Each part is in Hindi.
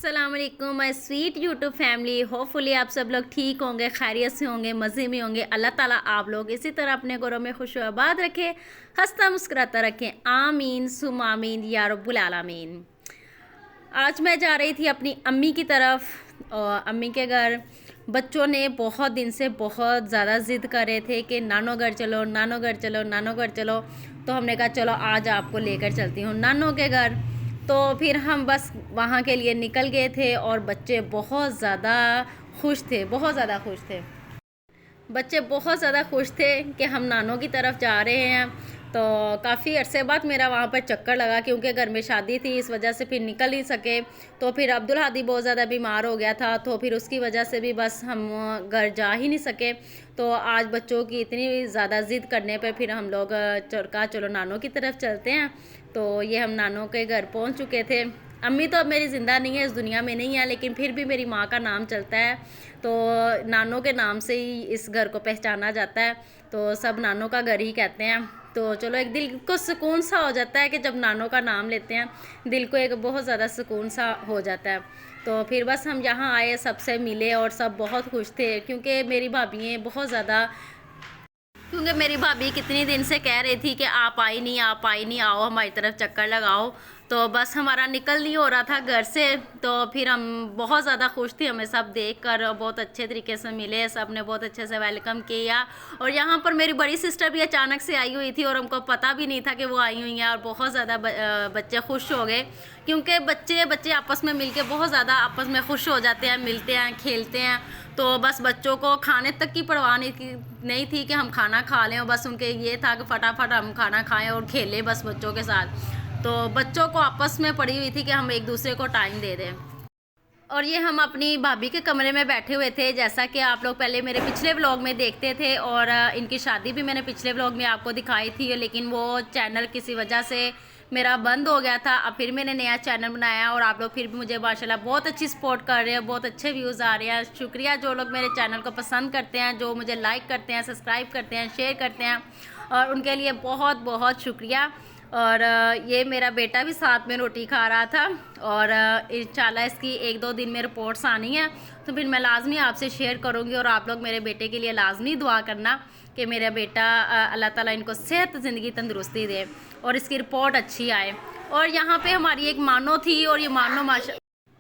अस्सलाम वालेकुम my sweet YouTube family. Hopefully आप सब लोग ठीक होंगे, खैरियत से होंगे, मज़े में होंगे। अल्लाह ताला आप लोग इसी तरह अपने घरों में खुश आबाद रखे, हंसता मुस्कुराता रखें। आमीन सुम आमीन या रब्बुल आलमीन। आज मैं जा रही थी अपनी अम्मी की तरफ और अम्मी के घर बच्चों ने बहुत दिन से बहुत ज़्यादा ज़िद कर रहे थे कि नानो घर चलो, नानो घर चलो, नानो घर चलो। तो हमने कहा चलो आज आपको लेकर चलती हूँ नानो के घर। तो फिर हम बस वहाँ के लिए निकल गए थे और बच्चे बहुत ज़्यादा खुश थे, बहुत ज़्यादा खुश थे। बच्चे बहुत ज़्यादा खुश थे कि हम नानों की तरफ जा रहे हैं। तो काफ़ी अरसे बाद मेरा वहाँ पर चक्कर लगा, क्योंकि घर में शादी थी, इस वजह से फिर निकल नहीं सके। तो फिर अब्दुल हादी बहुत ज़्यादा बीमार हो गया था, तो फिर उसकी वजह से भी बस हम घर जा ही नहीं सके। तो आज बच्चों की इतनी ज़्यादा ज़िद करने पर फिर हम लोग कहा चलो नानों की तरफ चलते हैं। तो ये हम नानों के घर पहुँच चुके थे। अम्मी तो अब मेरी ज़िंदा नहीं है, इस दुनिया में नहीं है, लेकिन फिर भी मेरी माँ का नाम चलता है, तो नानों के नाम से ही इस घर को पहचाना जाता है। तो सब नानों का घर ही कहते हैं। तो चलो एक दिल को सुकून सा हो जाता है कि जब नानों का नाम लेते हैं, दिल को एक बहुत ज़्यादा सुकून सा हो जाता है। तो फिर बस हम यहाँ आए, सबसे मिले और सब बहुत खुश थे, क्योंकि मेरी भाभी बहुत ज़्यादा, क्योंकि मेरी भाभी कितनी दिन से कह रही थी कि आप आई नहीं, आप आई नहीं, आओ हमारी तरफ चक्कर लगाओ। तो बस हमारा निकल नहीं हो रहा था घर से। तो फिर हम बहुत ज़्यादा खुश थे, हमें सब देखकर बहुत अच्छे तरीके से मिले, सब ने बहुत अच्छे से वेलकम किया। और यहाँ पर मेरी बड़ी सिस्टर भी अचानक से आई हुई थी और हमको पता भी नहीं था कि वो आई हुई हैं। और बहुत ज़्यादा बच्चे खुश हो गए, क्योंकि बच्चे आपस में मिलके बहुत ज़्यादा आपस में खुश हो जाते हैं, मिलते हैं, खेलते हैं। तो बस बच्चों को खाने तक की परवाह नहीं थी कि हम खाना खा लें, और बस उनके ये था कि फटाफट हम खाना खाएं और खेलें बस बच्चों के साथ। तो बच्चों को आपस में पड़ी हुई थी कि हम एक दूसरे को टाइम दे दें। और ये हम अपनी भाभी के कमरे में बैठे हुए थे, जैसा कि आप लोग पहले मेरे पिछले व्लॉग में देखते थे। और इनकी शादी भी मैंने पिछले व्लॉग में आपको दिखाई थी, लेकिन वो चैनल किसी वजह से मेरा बंद हो गया था। अब फिर मैंने नया चैनल बनाया और आप लोग फिर भी मुझे माशाल्लाह बहुत अच्छी सपोर्ट कर रहे हैं, बहुत अच्छे व्यूज़ आ रहे हैं। शुक्रिया जो लोग मेरे चैनल को पसंद करते हैं, जो मुझे लाइक करते हैं, सब्सक्राइब करते हैं, शेयर करते हैं, और उनके लिए बहुत बहुत शुक्रिया। और ये मेरा बेटा भी साथ में रोटी खा रहा था। और इंशाल्लाह इसकी 1-2 दिन में रिपोर्ट्स आनी है, तो फिर मैं लाजमी आपसे शेयर करूँगी। और आप लोग मेरे बेटे के लिए लाजमी दुआ करना कि मेरा बेटा अल्लाह ताला इनको सेहत, ज़िंदगी, तंदुरुस्ती दे और इसकी रिपोर्ट अच्छी आए। और यहाँ पे हमारी एक मानो थी, और ये मानो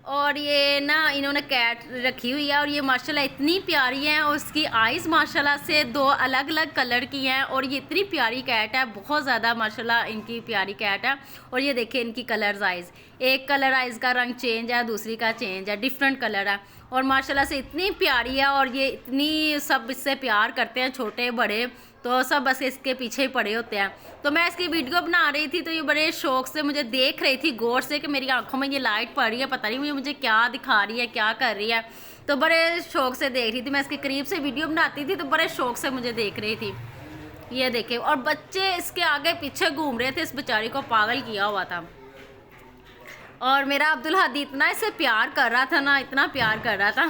और ये ना इन्होंने कैट रखी हुई है, और ये माशाल्लाह इतनी प्यारी है, और उसकी आइज़ माशाल्लाह से 2 अलग अलग कलर की हैं। और ये इतनी प्यारी कैट है, बहुत ज़्यादा माशाल्लाह इनकी प्यारी कैट है। और ये देखिए इनकी कलर्स आइज़, एक कलर आइज़ का रंग चेंज है, दूसरी का चेंज है, डिफरेंट कलर है। और माशाल्लाह से इतनी प्यारी है, और ये इतनी सब इससे प्यार करते हैं, छोटे बड़े, तो सब बस इसके पीछे ही पड़े होते हैं। तो मैं इसकी वीडियो बना रही थी, तो ये बड़े शौक से मुझे देख रही थी गौर से कि मेरी आंखों में ये लाइट पड़ रही है, पता नहीं मुझे क्या दिखा रही है, क्या कर रही है। तो बड़े शौक से देख रही थी, मैं इसके करीब से वीडियो बनाती थी, तो बड़े शौक से मुझे देख रही थी। ये देखे, और बच्चे इसके आगे पीछे घूम रहे थे, इस बेचारी को पागल किया हुआ था। और मेरा अब्दुल हादी इतना इसे प्यार कर रहा था ना, इतना प्यार कर रहा था।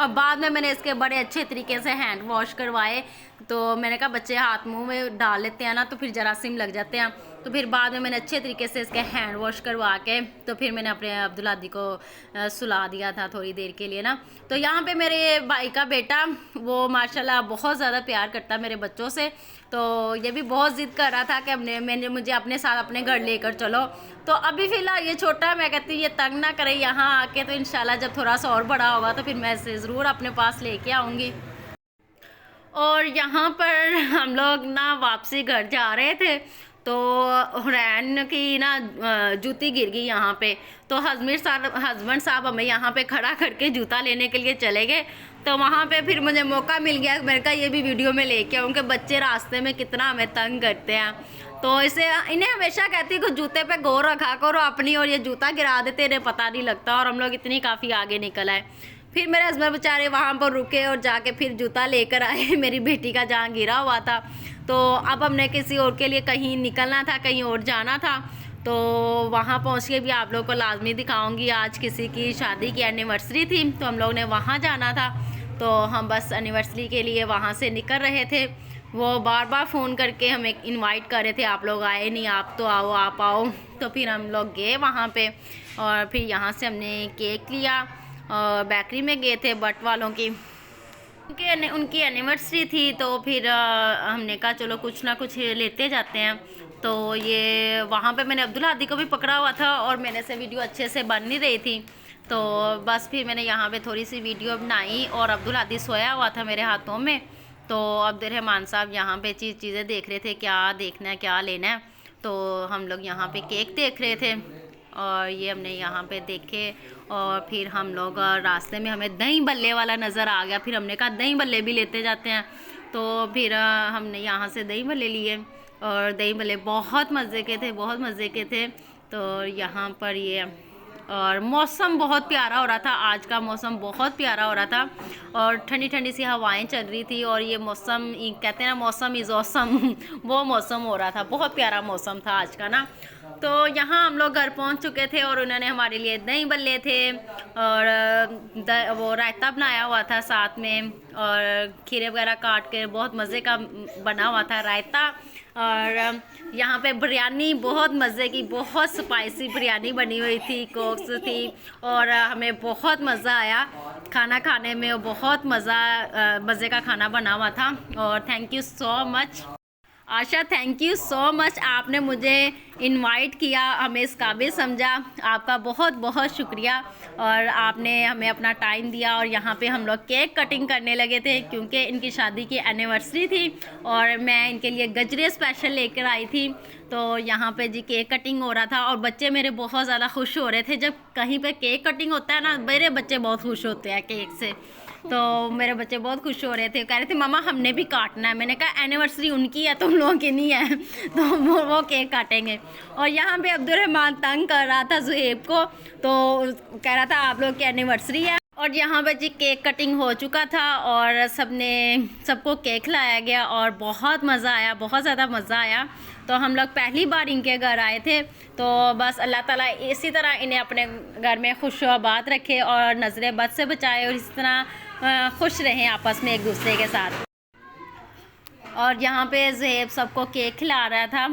और बाद में मैंने इसके बड़े अच्छे तरीके से हैंड वॉश करवाए। तो मैंने कहा बच्चे हाथ मुंह में डाल लेते हैं ना, तो फिर जरासीम लग जाते हैं। तो फिर बाद में मैंने अच्छे तरीके से इसके हैंड वॉश करवा के, तो फिर मैंने अपने अब्दुल हादी को सुला दिया था थोड़ी देर के लिए ना। तो यहाँ पे मेरे भाई का बेटा, वो माशाल्लाह बहुत ज़्यादा प्यार करता है मेरे बच्चों से। तो ये भी बहुत ज़िद कर रहा था कि मुझे अपने साथ अपने घर लेकर चलो। तो अभी फ़िलहाल ये छोटा है, मैं कहती हूँ ये तंग ना करे यहाँ आके। तो इंशाल्लाह जब थोड़ा सा और बड़ा होगा तो फिर मैं इसे ज़रूर अपने पास लेके आऊँगी। और यहाँ पर हम लोग ना वापसी घर जा रहे थे, तो हुरैन की ना जूती गिर गई यहाँ पे। तो हस्बैंड साहब हमें यहाँ पे खड़ा करके जूता लेने के लिए चले गए। तो वहाँ पे फिर मुझे मौका मिल गया, मैंने कहा ये भी वीडियो में लेके आऊँ कि बच्चे रास्ते में कितना हमें तंग करते हैं। तो इसे इन्हें हमेशा कहती कि जूते पे गौर रखा करो अपनी, और ये जूता गिरा देते, इन्हें पता नहीं लगता। और हम लोग इतनी काफ़ी आगे निकल आए। फिर मेरे हस्बैंड बेचारे वहाँ पर रुके और जाके फिर जूता लेकर आए मेरी बेटी का जहाँ गिरा हुआ था। तो अब हमने किसी और के लिए कहीं निकलना था, कहीं और जाना था। तो वहाँ पहुँच के भी आप लोग को लाजमी दिखाऊंगी। आज किसी की शादी की एनिवर्सरी थी, तो हम लोग ने वहाँ जाना था। तो हम बस एनिवर्सरी के लिए वहाँ से निकल रहे थे। वो बार बार फ़ोन करके हमें इनवाइट कर रहे थे, आप लोग आए नहीं, आप तो आओ, आप आओ। तो फिर हम लोग गए वहाँ पे, और फिर यहाँ से हमने केक लिया और बेकरी में गए थे बट वालों की, उनकी एनिवर्सरी थी, तो फिर हमने कहा चलो कुछ ना कुछ लेते जाते हैं। तो ये वहाँ पे मैंने अब्दुल हादी को भी पकड़ा हुआ था और मेरे से वीडियो अच्छे से बन नहीं रही थी, तो बस फिर मैंने यहाँ पे थोड़ी सी वीडियो बनाई और अब्दुल हादी सोया हुआ था मेरे हाथों में। तो अब्दुर्रहमान साहब यहाँ पे चीज़ें देख रहे थे, क्या देखना है क्या लेना है। तो हम लोग यहाँ पे केक देख रहे थे और ये हमने यहाँ पे देखे और फिर हम लोग रास्ते में हमें दही बल्ले वाला नज़र आ गया। फिर हमने कहा दही बल्ले भी लेते जाते हैं, तो फिर हमने यहाँ से दही बल्ले लिए और दही बल्ले बहुत मज़े के थे, बहुत मज़े के थे। तो यहाँ पर ये और मौसम बहुत प्यारा हो रहा था, आज का मौसम बहुत प्यारा हो रहा था और ठंडी ठंडी सी हवाएं चल रही थी और ये मौसम कहते हैं ना मौसम इज़ ऑसम वो मौसम हो रहा था, बहुत प्यारा मौसम था आज का ना। तो यहाँ हम लोग घर पहुँच चुके थे और उन्होंने हमारे लिए दही बल्ले थे और वो रायता बनाया हुआ था साथ में और खीरे वगैरह काट के बहुत मज़े का बना हुआ था रायता। और यहाँ पे बिरयानी बहुत मज़े की, बहुत स्पाइसी बिरयानी बनी हुई थी, कोक्स थी और हमें बहुत मज़ा आया खाना खाने में, बहुत मज़े का खाना बना हुआ था। और thank you so much Asha, thank you so much, आपने मुझे इनवाइट किया, हमें इस काबिल समझा, आपका बहुत बहुत शुक्रिया। और आपने हमें अपना टाइम दिया और यहाँ पे हम लोग केक कटिंग करने लगे थे क्योंकि इनकी शादी की एनिवर्सरी थी और मैं इनके लिए गजरे स्पेशल लेकर आई थी। तो यहाँ पे जी केक कटिंग हो रहा था और बच्चे मेरे बहुत ज़्यादा खुश हो रहे थे। जब कहीं पे केक कटिंग होता है ना, मेरे बच्चे बहुत खुश होते हैं केक से, तो मेरे बच्चे बहुत खुश हो रहे थे, कह रहे थे मामा हमने भी काटना है। मैंने कहा एनिवर्सरी उनकी है, तुम लोगों की नहीं है, तो वो केक काटेंगे। और यहाँ पे अब्दुर्रहमान तंग कर रहा था जुहेब को, तो कह रहा था आप लोग की एनिवर्सरी है। और यहाँ पे जी केक कटिंग हो चुका था और सबको केक लाया गया और बहुत मज़ा आया, बहुत ज़्यादा मज़ा आया। तो हम लोग पहली बार इनके घर आए थे, तो बस अल्लाह ताला इसी तरह इन्हें अपने घर में खुश आबाद रखे और नज़र बद से बचाए और इस तरह खुश रहें आपस में एक दूसरे के साथ। और यहाँ पे ज़ेब सबको केक खिला रहा था।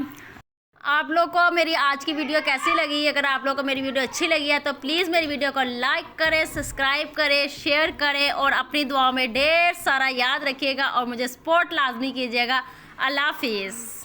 आप लोग को मेरी आज की वीडियो कैसी लगी? अगर आप लोग को मेरी वीडियो अच्छी लगी है तो प्लीज़ मेरी वीडियो को लाइक करें, सब्सक्राइब करें, शेयर करें और अपनी दुआओं में ढेर सारा याद रखिएगा और मुझे सपोर्ट लाजमी कीजिएगा। अल्लाह हाफिज़।